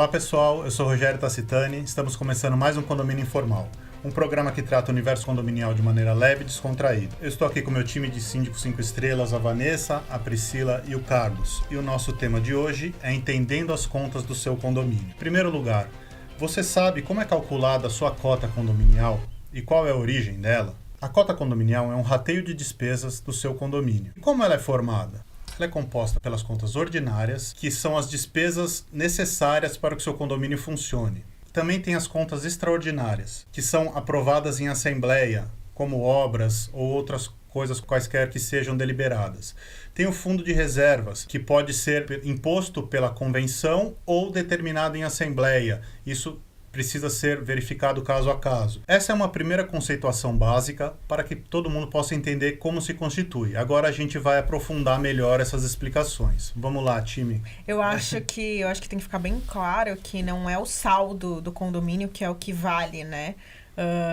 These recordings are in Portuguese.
Olá pessoal, eu sou Rogério Tacitani, estamos começando mais um Condomínio Informal, um programa que trata o universo condominial de maneira leve e descontraída. Eu estou aqui com o meu time de síndicos 5 estrelas, a Vanessa, a Priscila e o Carlos, e o nosso tema de hoje é entendendo as contas do seu condomínio. Em primeiro lugar, você sabe como é calculada a sua cota condominial e qual é a origem dela? A cota condominial é um rateio de despesas do seu condomínio. E como ela é formada? Ela é composta pelas contas ordinárias, que são as despesas necessárias para que o seu condomínio funcione. Também tem as contas extraordinárias, que são aprovadas em assembleia, como obras ou outras coisas quaisquer que sejam deliberadas. Tem o fundo de reservas, que pode ser imposto pela convenção ou determinado em assembleia. Isso precisa ser verificado caso a caso. Essa é uma primeira conceituação básica para que todo mundo possa entender como se constitui. Agora a gente vai aprofundar melhor essas explicações. Vamos lá, time. Eu acho que tem que ficar bem claro que não é o saldo do condomínio que é o que vale, né?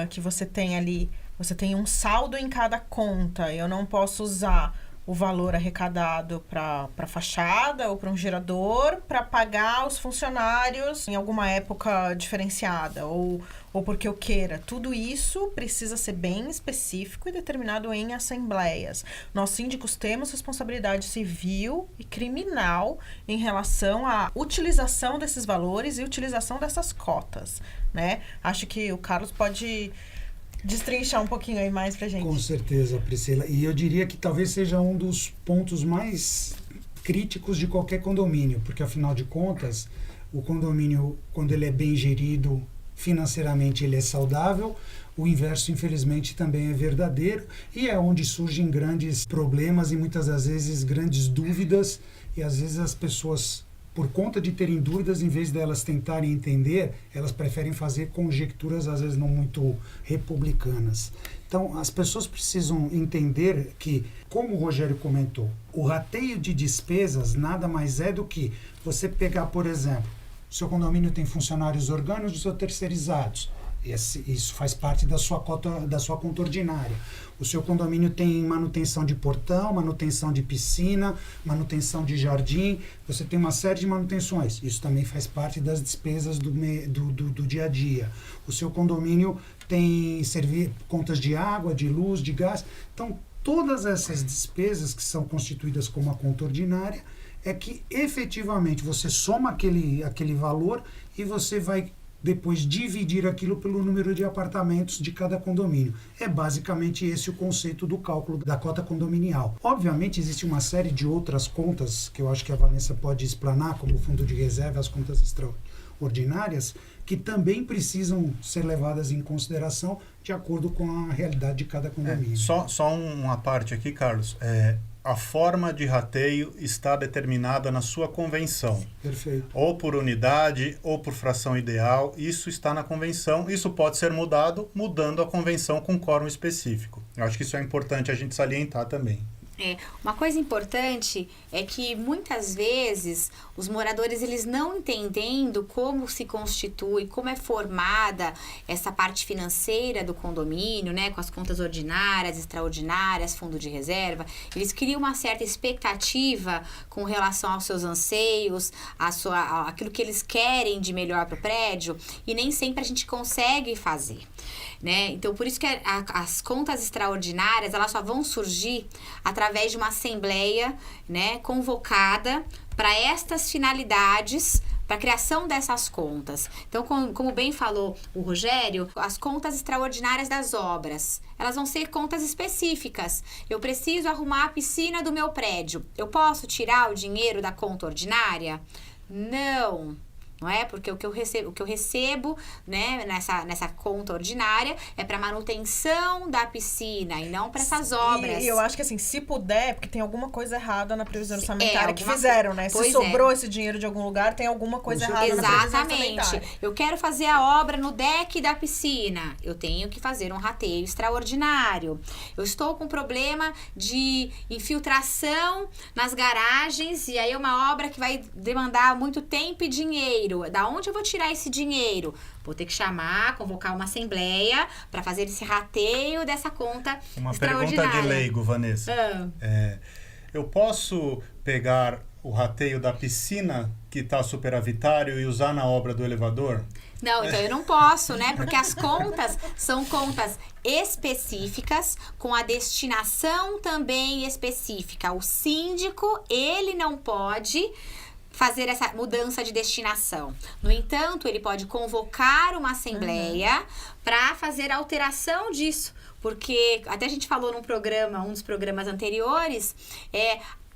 Que você tem ali, você tem um saldo em cada conta. Eu não posso usar o valor arrecadado para fachada ou para um gerador para pagar os funcionários em alguma época diferenciada ou porque eu queira. Tudo isso precisa ser bem específico e determinado em assembleias. Nós síndicos temos responsabilidade civil e criminal em relação à utilização desses valores e utilização dessas cotas, né? Acho que o Carlos pode destrinchar um pouquinho aí mais pra gente. Com certeza, Priscila. E eu diria que talvez seja um dos pontos mais críticos de qualquer condomínio, porque afinal de contas, o condomínio, quando ele é bem gerido financeiramente, ele é saudável. O inverso, infelizmente, também é verdadeiro e é onde surgem grandes problemas e muitas das vezes grandes dúvidas, e às vezes as pessoas, por conta de terem dúvidas, em vez delas tentarem entender, elas preferem fazer conjecturas, às vezes não muito republicanas. Então, as pessoas precisam entender que, como o Rogério comentou, o rateio de despesas nada mais é do que você pegar, por exemplo, o seu condomínio tem funcionários orgânicos ou terceirizados. Isso faz parte da sua conta ordinária. O seu condomínio tem manutenção de portão, manutenção de piscina, manutenção de jardim. Você tem uma série de manutenções. Isso também faz parte das despesas do dia a dia. O seu condomínio tem contas de água, de luz, de gás. Então, todas essas despesas que são constituídas como a conta ordinária é que efetivamente você soma aquele valor e você vai depois dividir aquilo pelo número de apartamentos de cada condomínio. É basicamente esse o conceito do cálculo da cota condominial. Obviamente existe uma série de outras contas que eu acho que a Vanessa pode explanar, como o fundo de reserva, as contas extraordinárias, que também precisam ser levadas em consideração de acordo com a realidade de cada condomínio. Só uma parte aqui, Carlos. A forma de rateio está determinada na sua convenção. Perfeito. Ou por unidade, ou por fração ideal. Isso está na convenção. Isso pode ser mudando a convenção com quórum específico. Eu acho que isso é importante a gente salientar também. Uma coisa importante é que muitas vezes os moradores eles não entendendo como se constitui, como é formada essa parte financeira do condomínio, né, com as contas ordinárias, extraordinárias, fundo de reserva, eles criam uma certa expectativa com relação aos seus anseios, aquilo que eles querem de melhor para o prédio, e nem sempre a gente consegue fazer, né? Então, por isso que as contas extraordinárias, elas só vão surgir através de uma assembleia, né, convocada para estas finalidades, para a criação dessas contas. Então, como bem falou o Rogério, as contas extraordinárias das obras, elas vão ser contas específicas. Eu preciso arrumar a piscina do meu prédio. Eu posso tirar o dinheiro da conta ordinária? Não é? Porque o que eu recebo, né, nessa conta ordinária é para manutenção da piscina e não para essas obras. E eu acho que assim, se puder, porque tem alguma coisa errada na previsão orçamentária que fizeram, né? Se sobrou esse dinheiro de algum lugar, tem alguma coisa errada na previsão orçamentária. Exatamente. Eu quero fazer a obra no deck da piscina. Eu tenho que fazer um rateio extraordinário. Eu estou com problema de infiltração nas garagens e aí é uma obra que vai demandar muito tempo e dinheiro. Da onde eu vou tirar esse dinheiro? Vou ter que convocar uma assembleia para fazer esse rateio dessa conta uma extraordinária. Pergunta de leigo, Vanessa. Eu posso pegar o rateio da piscina que está superavitário e usar na obra do elevador? Não, então eu não posso, né? Porque as contas são contas específicas, com a destinação também específica. O síndico, ele não pode fazer essa mudança de destinação. No entanto, ele pode convocar uma assembleia para fazer a alteração disso. Porque, até a gente falou num programa, um dos programas anteriores,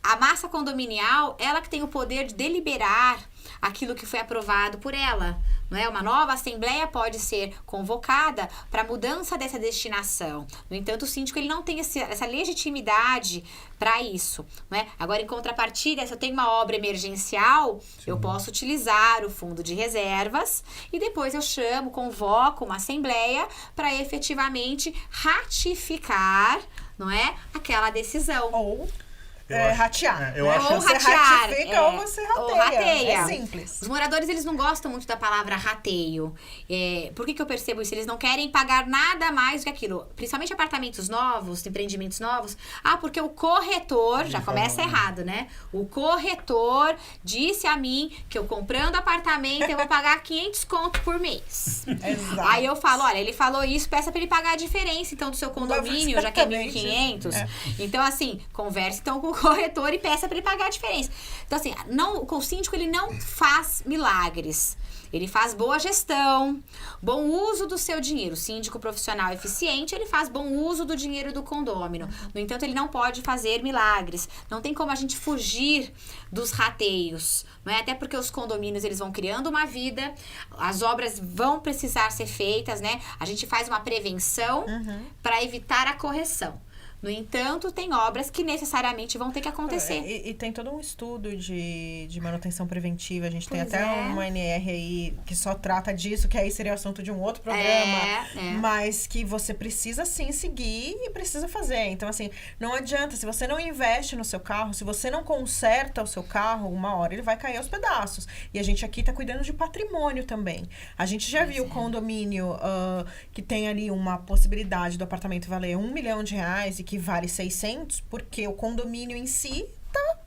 a massa condominial, ela que tem o poder de deliberar aquilo que foi aprovado por ela. Não é? Uma nova assembleia pode ser convocada para mudança dessa destinação. No entanto, o síndico ele não tem essa legitimidade para isso. Não é? Agora, em contrapartida, se eu tenho uma obra emergencial, eu posso utilizar o fundo de reservas e depois eu convoco uma assembleia para efetivamente ratificar, não é, aquela decisão. Ou ratear. Eu acho ou você ratear, ratifica ou você rateia. É simples. Os moradores, eles não gostam muito da palavra rateio. Por que eu percebo isso? Eles não querem pagar nada mais do que aquilo. Principalmente apartamentos novos, empreendimentos novos. Porque o corretor, já começa errado, né? O corretor disse a mim que eu comprando apartamento, eu vou pagar 500 conto por mês. Exato. Aí eu falo, olha, ele falou isso, peça pra ele pagar a diferença, então, do seu condomínio, já que é 1.500. Então, assim, converse então com o corretor e peça para ele pagar a diferença. Então, assim, o síndico, ele não faz milagres. Ele faz boa gestão, bom uso do seu dinheiro. O síndico profissional eficiente, ele faz bom uso do dinheiro do condômino. No entanto, ele não pode fazer milagres. Não tem como a gente fugir dos rateios. Não é? Até porque os condomínios, eles vão criando uma vida, as obras vão precisar ser feitas, né? A gente faz uma prevenção para evitar a correção. No entanto, tem obras que necessariamente vão ter que acontecer. E tem todo um estudo de manutenção preventiva. A gente tem até uma NR aí que só trata disso, que aí seria assunto de um outro programa. Mas que você precisa, sim, seguir e precisa fazer. Então, assim, não adianta. Se você não investe no seu carro, se você não conserta o seu carro, uma hora ele vai cair aos pedaços. E a gente aqui tá cuidando de patrimônio também. A gente já viu condomínio que tem ali uma possibilidade do apartamento valer R$1 milhão e que vale 600, porque o condomínio em si tá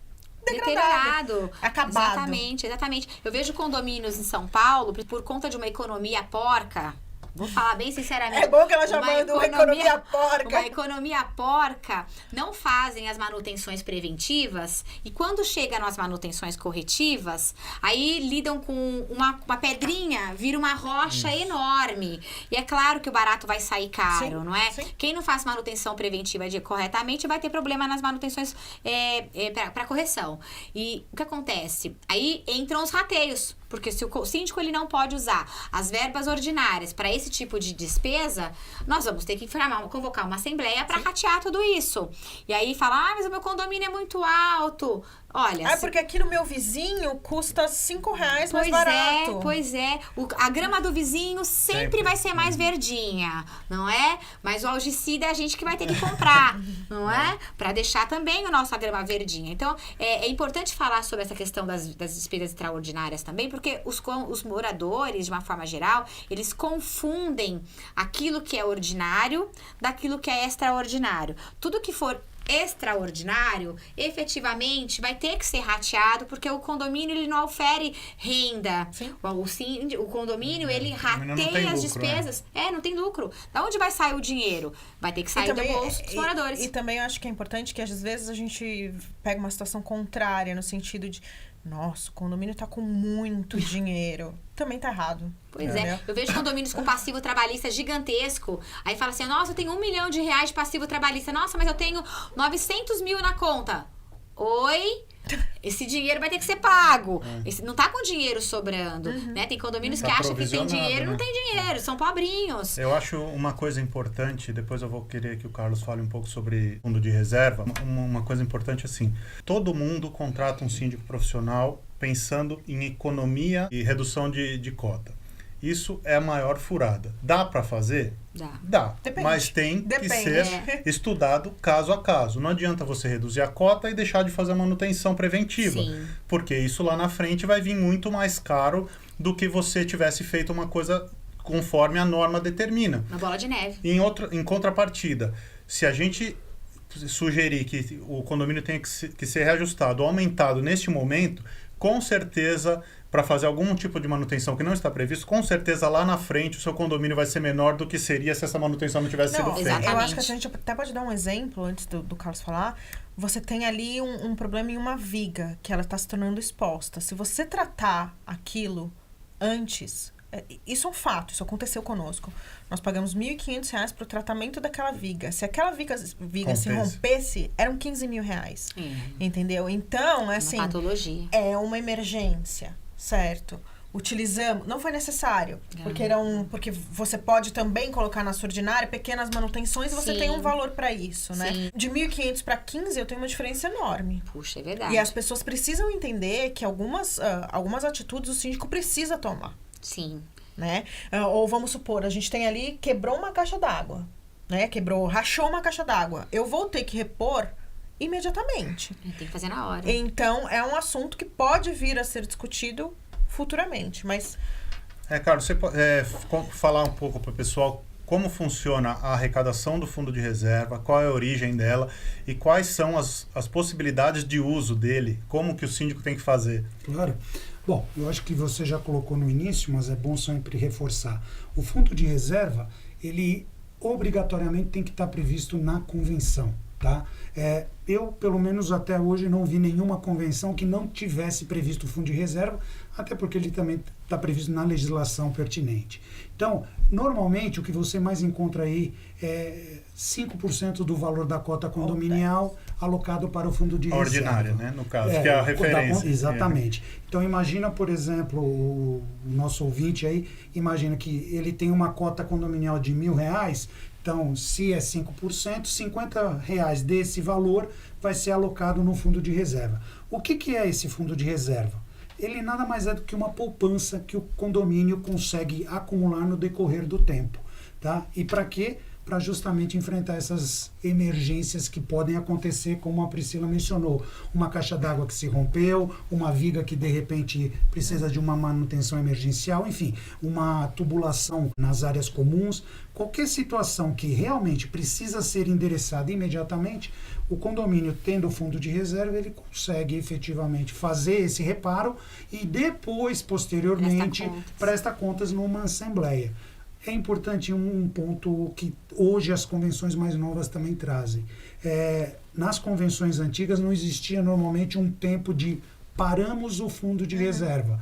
deteriorado, acabado. Exatamente. Eu vejo condomínios em São Paulo, por conta de uma economia porca, vou falar bem sinceramente. É bom que ela chamando uma economia porca. Uma economia porca, não fazem as manutenções preventivas e quando chega nas manutenções corretivas, aí lidam com uma pedrinha, vira uma rocha enorme. E é claro que o barato vai sair caro, não é? Sim. Quem não faz manutenção preventiva corretamente vai ter problema nas manutenções para correção. E o que acontece? Aí entram os rateios. Porque se o síndico ele não pode usar as verbas ordinárias para esse tipo de despesa, nós vamos ter que convocar uma assembleia para ratear tudo isso. E aí falar, mas o meu condomínio é muito alto. Olha... porque aqui no meu vizinho custa R$5 mais barato. Pois é. A grama do vizinho sempre vai ser mais verdinha, não é? Mas o algicida é a gente que vai ter que comprar, não é? Para deixar também a nossa grama verdinha. Então, é importante falar sobre essa questão das despesas extraordinárias também, porque os moradores, de uma forma geral, eles confundem aquilo que é ordinário daquilo que é extraordinário. Tudo que for extraordinário, efetivamente, vai ter que ser rateado, porque o condomínio, ele não ofere renda. O condomínio, ele rateia as despesas. Não tem lucro. Da onde vai sair o dinheiro? Vai ter que sair do bolso dos moradores. E também eu acho que é importante que, às vezes, a gente pega uma situação contrária, no sentido de, nossa, o condomínio tá com muito dinheiro. Também tá errado. Pois é. Eu vejo condomínios com passivo trabalhista gigantesco. Aí fala assim, nossa, eu tenho R$1 milhão de passivo trabalhista. Nossa, mas eu tenho 900 mil na conta. Oi? Esse dinheiro vai ter que ser pago. Não tá com dinheiro sobrando, né? Tem condomínios que acham que tem dinheiro e não tem dinheiro. São pobrinhos. Eu acho uma coisa importante, depois eu vou querer que o Carlos fale um pouco sobre fundo de reserva. Uma coisa importante assim, todo mundo contrata um síndico profissional pensando em economia e redução de cota. Isso é a maior furada. Dá para fazer? Dá. Depende. Mas tem que ser estudado caso a caso. Não adianta você reduzir a cota e deixar de fazer a manutenção preventiva. Sim. Porque isso lá na frente vai vir muito mais caro do que você tivesse feito uma coisa conforme a norma determina. Uma bola de neve. Em contrapartida, se a gente sugerir que o condomínio tenha que ser reajustado ou aumentado neste momento, com certeza, para fazer algum tipo de manutenção que não está previsto, com certeza lá na frente o seu condomínio vai ser menor do que seria se essa manutenção não tivesse sido feita. Eu acho que a gente até pode dar um exemplo, antes do Carlos falar. Você tem ali um problema em uma viga, que ela está se tornando exposta. Se você tratar aquilo antes... Isso é um fato, isso aconteceu conosco. Nós pagamos R$ 1.500 para o tratamento daquela viga. Se aquela viga se rompesse, eram R$ 15.000. Entendeu? Então, assim... Uma patologia. É uma emergência, certo? Utilizamos... Não foi necessário. Porque você pode também colocar na sua ordinária pequenas manutenções e você tem um valor para isso, né? Sim. De 1.500 para 15, eu tenho uma diferença enorme. Puxa, é verdade. E as pessoas precisam entender que algumas atitudes o síndico precisa tomar. Sim. Né? Ou vamos supor, a gente tem ali, quebrou uma caixa d'água, né? Rachou uma caixa d'água. Eu vou ter que repor imediatamente. Tem que fazer na hora. Então, é um assunto que pode vir a ser discutido futuramente, mas... Carlos, você pode falar um pouco para o pessoal como funciona a arrecadação do fundo de reserva, qual é a origem dela e quais são as possibilidades de uso dele, como que o síndico tem que fazer? Claro. Bom, eu acho que você já colocou no início, mas é bom sempre reforçar. O fundo de reserva, ele obrigatoriamente tem que estar previsto na convenção, tá? Eu, pelo menos até hoje, não vi nenhuma convenção que não tivesse previsto o fundo de reserva, até porque ele também está previsto na legislação pertinente. Então, normalmente, o que você mais encontra aí é 5% do valor da cota condominial alocado para o fundo de reserva. Ordinária, né? No caso, que é a referência. Exatamente. Então, imagina, por exemplo, o nosso ouvinte aí, imagina que ele tem uma cota condominial de R$1.000, então, se é 5%, R$50 desse valor vai ser alocado no fundo de reserva. O que é esse fundo de reserva? Ele nada mais é do que uma poupança que o condomínio consegue acumular no decorrer do tempo, tá? E para quê? Para justamente enfrentar essas emergências que podem acontecer, como a Priscila mencionou. Uma caixa d'água que se rompeu, uma viga que de repente precisa de uma manutenção emergencial, enfim, uma tubulação nas áreas comuns. Qualquer situação que realmente precisa ser endereçada imediatamente, o condomínio, tendo o fundo de reserva, ele consegue efetivamente fazer esse reparo e depois, posteriormente, presta contas numa assembleia. É importante um ponto que hoje as convenções mais novas também trazem. Nas convenções antigas não existia normalmente um tempo de paramos o fundo de reserva.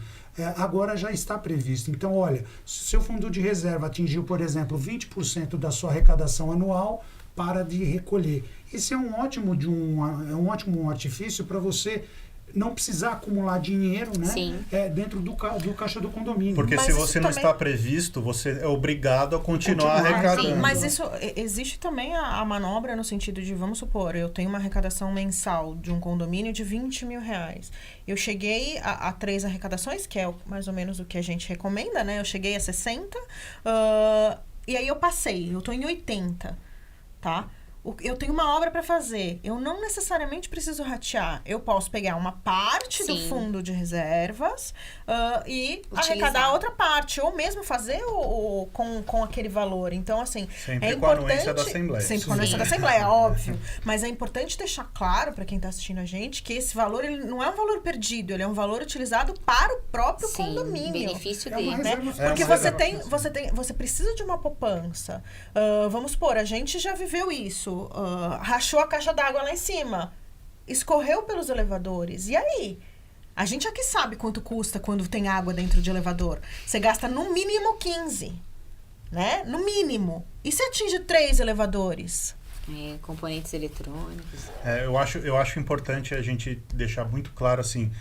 Agora já está previsto. Então, olha, se o seu fundo de reserva atingiu, por exemplo, 20% da sua arrecadação anual, para de recolher. Esse é um ótimo artifício para você não precisar acumular dinheiro, né? Dentro do caixa do condomínio. Porque se você não está previsto, você é obrigado a continuar arrecadando. Sim, mas isso existe também a manobra no sentido de, vamos supor, eu tenho uma arrecadação mensal de um condomínio de R$20.000. Eu cheguei a 3 arrecadações, que é mais ou menos o que a gente recomenda, né? Eu cheguei a 60, e aí eu passei, eu estou em 80, tá? Eu tenho uma obra para fazer. Eu não necessariamente preciso ratear. Eu posso pegar uma parte do fundo de reservas e arrecadar a outra parte. Ou mesmo fazer com aquele valor. Então, assim, sempre é com a importante... anuência da Assembleia. Sempre com a anuência da Assembleia, óbvio. Mas é importante deixar claro para quem está assistindo a gente que esse valor ele não é um valor perdido. Ele é um valor utilizado para o próprio condomínio. Benefício dele. Né? Porque você precisa de uma poupança. Vamos supor, a gente já viveu isso. Rachou a caixa d'água lá em cima, escorreu pelos elevadores, e aí? A gente aqui sabe quanto custa quando tem água dentro de elevador. Você gasta no mínimo 15, né? No mínimo. E se atinge 3 elevadores? Componentes eletrônicos. Eu acho importante a gente deixar muito claro assim,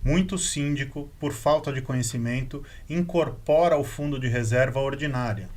muito síndico, por falta de conhecimento, incorpora o fundo de reserva ordinária.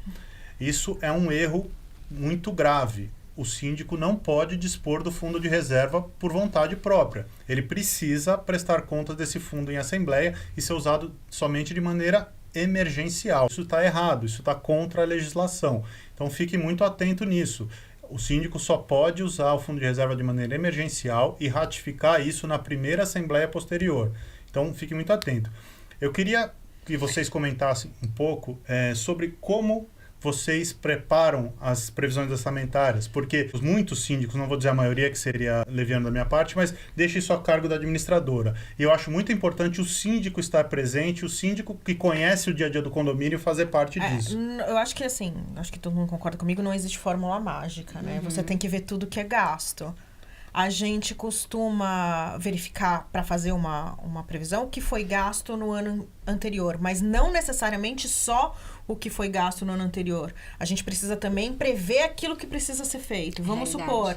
Isso é um erro muito grave. O síndico não pode dispor do fundo de reserva por vontade própria. Ele precisa prestar contas desse fundo em assembleia e ser usado somente de maneira emergencial. Isso está errado, isso está contra a legislação. Então fique muito atento nisso. O síndico só pode usar o fundo de reserva de maneira emergencial e ratificar isso na primeira assembleia posterior. Então fique muito atento. Eu queria que vocês comentassem um pouco sobre como vocês preparam as previsões orçamentárias? Porque muitos síndicos, não vou dizer a maioria, que seria leviano da minha parte, mas deixa isso a cargo da administradora. E eu acho muito importante o síndico estar presente, o síndico que conhece o dia a dia do condomínio fazer parte disso. Eu acho que assim, acho que todo mundo concorda comigo, não existe fórmula mágica, né? Você tem que ver tudo que é gasto. A gente costuma verificar para fazer uma previsão o que foi gasto no ano anterior, mas não necessariamente só o que foi gasto no ano anterior. A gente precisa também prever aquilo que precisa ser feito. Vamos supor,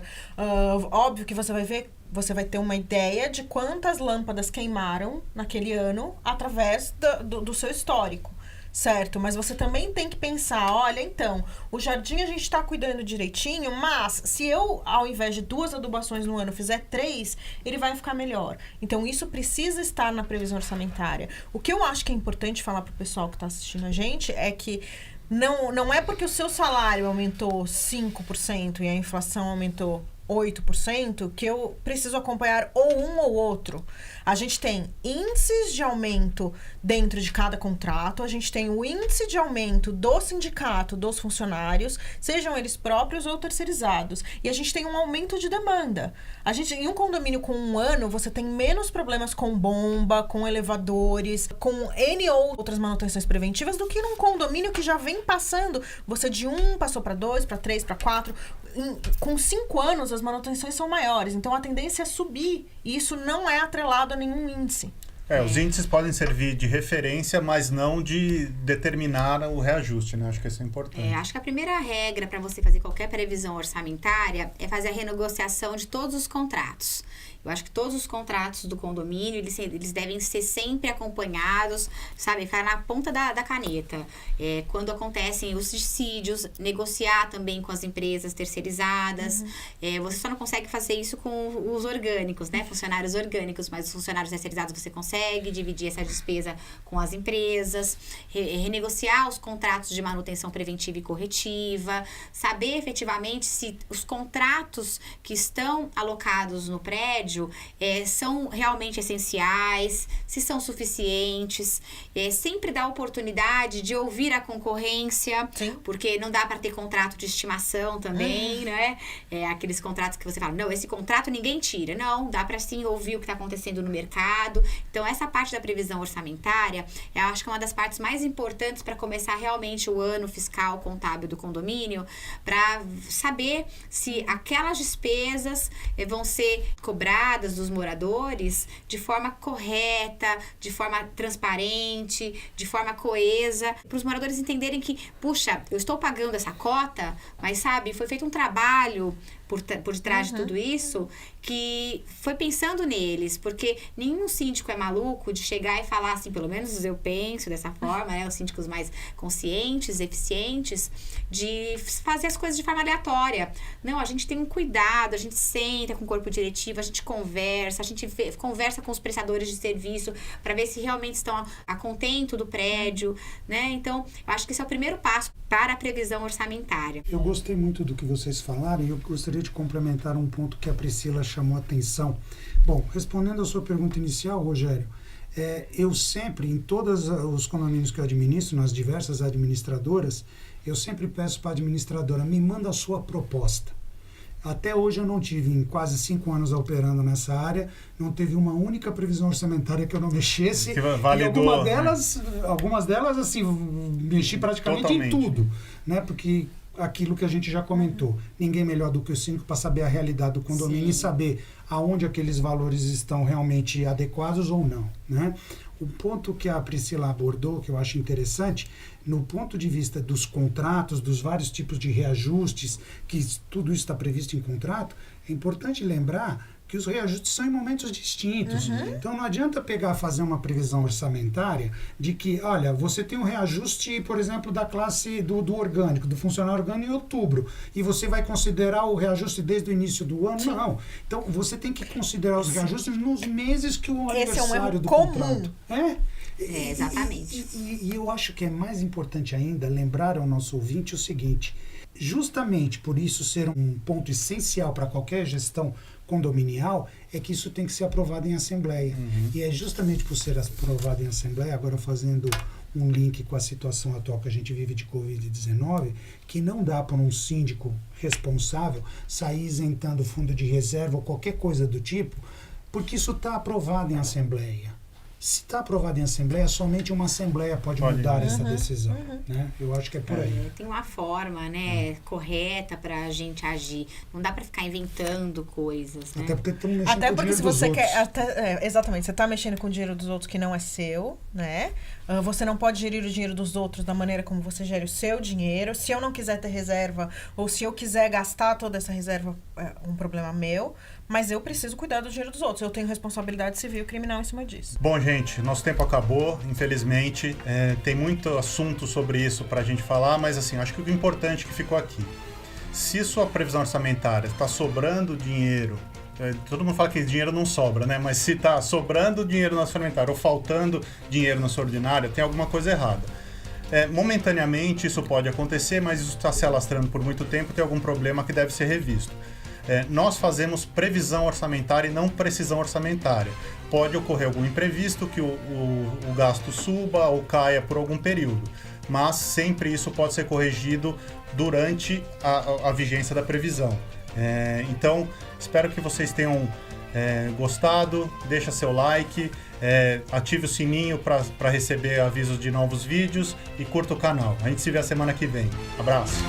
óbvio que você vai ter uma ideia de quantas lâmpadas queimaram naquele ano através do seu histórico. Certo, mas você também tem que pensar, olha, então, o jardim a gente está cuidando direitinho, mas se eu, ao invés de 2 adubações no ano, fizer 3, ele vai ficar melhor. Então, isso precisa estar na previsão orçamentária. O que eu acho que é importante falar para o pessoal que está assistindo a gente é que não é porque o seu salário aumentou 5% e a inflação aumentou 8%, que eu preciso acompanhar ou um ou outro. A gente tem índices de aumento dentro de cada contrato, a gente tem o índice de aumento do sindicato, dos funcionários, sejam eles próprios ou terceirizados. E a gente tem um aumento de demanda. Em um condomínio com 1 ano, você tem menos problemas com bomba, com elevadores, com N outras manutenções preventivas do que num condomínio que já vem passando. Você de 1 passou para 2, para 3, para 4. Com 5 anos, as manutenções são maiores. Então, a tendência é subir. E isso não é atrelado a nenhum índice. Os índices podem servir de referência, mas não de determinar o reajuste, né? Acho que isso é importante. Acho que a primeira regra para você fazer qualquer previsão orçamentária é fazer a renegociação de todos os contratos. Eu acho que todos os contratos do condomínio, eles devem ser sempre acompanhados, sabe? Ficar na ponta da caneta. Quando acontecem os dissídios, negociar também com as empresas terceirizadas. Você só não consegue fazer isso com os orgânicos, né? Funcionários orgânicos, mas os funcionários terceirizados você consegue dividir essa despesa com as empresas. Renegociar os contratos de manutenção preventiva e corretiva. Saber efetivamente se os contratos que estão alocados no prédio são realmente essenciais, se são suficientes, sempre dá oportunidade de ouvir a concorrência, sim, porque não dá para ter contrato de estimação também, né? Aqueles contratos que você fala, não, esse contrato ninguém tira. Não, dá para sim ouvir o que está acontecendo no mercado. Então, essa parte da previsão orçamentária, eu acho que é uma das partes mais importantes para começar realmente o ano fiscal contábil do condomínio, para saber se aquelas despesas vão ser cobradas dos moradores de forma correta, de forma transparente, de forma coesa, para os moradores entenderem que, puxa, eu estou pagando essa cota, mas sabe, foi feito um trabalho por detrás de tudo isso, que foi pensando neles, porque nenhum síndico é maluco de chegar e falar assim, pelo menos eu penso dessa forma, né, os síndicos mais conscientes, eficientes, de fazer as coisas de forma aleatória. Não, a gente tem um cuidado, a gente senta com o corpo diretivo, a gente conversa com os prestadores de serviço para ver se realmente estão a contento do prédio, né? Então, eu acho que esse é o primeiro passo para a previsão orçamentária. Eu gostei muito do que vocês falaram e eu gostaria de complementar um ponto que a Priscila chamou a atenção. Bom, respondendo a sua pergunta inicial, Rogério, eu sempre, em todos os condomínios que eu administro, nas diversas administradoras, eu sempre peço para a administradora, me manda a sua proposta. Até hoje eu não tive, em quase 5 anos operando nessa área, não teve uma única previsão orçamentária que eu não mexesse. Que validou, e algumas delas, assim, mexi praticamente totalmente em tudo, né? Porque aquilo que a gente já comentou, ninguém melhor do que o síndico para saber a realidade do condomínio, sim, e saber aonde aqueles valores estão realmente adequados ou não, né? O ponto que a Priscila abordou, que eu acho interessante, no ponto de vista dos contratos, dos vários tipos de reajustes, que tudo isso está previsto em contrato, é importante lembrar que os reajustes são em momentos distintos. Então, não adianta fazer uma previsão orçamentária de que, olha, você tem um reajuste, por exemplo, da classe do orgânico, do funcionário orgânico em outubro, e você vai considerar o reajuste desde o início do ano? Sim. Não. Então, você tem que considerar os reajustes nos meses que o aniversário do contrato. Exatamente. E eu acho que é mais importante ainda lembrar ao nosso ouvinte o seguinte, justamente por isso ser um ponto essencial para qualquer gestão condominial, é que isso tem que ser aprovado em assembleia. E é justamente por ser aprovado em assembleia, agora fazendo um link com a situação atual que a gente vive de Covid-19, que não dá para um síndico responsável sair isentando fundo de reserva ou qualquer coisa do tipo, porque isso está aprovado em assembleia. Se está aprovado em assembleia, somente uma assembleia pode mudar essa decisão. Né? Eu acho que é por aí. Tem uma forma, né, correta para a gente agir. Não dá para ficar inventando coisas, né? Até porque estão mexendo Até com o porque dinheiro se dos você outros. quer. Exatamente, você está mexendo com o dinheiro dos outros que não é seu, né? Você não pode gerir o dinheiro dos outros da maneira como você gere o seu dinheiro. Se eu não quiser ter reserva, ou se eu quiser gastar toda essa reserva, é um problema meu. Mas eu preciso cuidar do dinheiro dos outros. Eu tenho responsabilidade civil e criminal em cima disso. Bom, gente, nosso tempo acabou, infelizmente. Tem muito assunto sobre isso pra gente falar, mas assim, acho que o importante que ficou aqui. Se sua previsão orçamentária está sobrando dinheiro, todo mundo fala que dinheiro não sobra, né? Mas se está sobrando dinheiro na orçamentária ou faltando dinheiro na sua ordinária, tem alguma coisa errada. Momentaneamente isso pode acontecer, mas isso está se alastrando por muito tempo, tem algum problema que deve ser revisto. Nós fazemos previsão orçamentária e não precisão orçamentária. Pode ocorrer algum imprevisto, que o gasto suba ou caia por algum período, mas sempre isso pode ser corrigido durante a vigência da previsão. Então, espero que vocês tenham gostado, deixa seu like, ative o sininho para receber avisos de novos vídeos e curta o canal. A gente se vê a semana que vem. Abraço!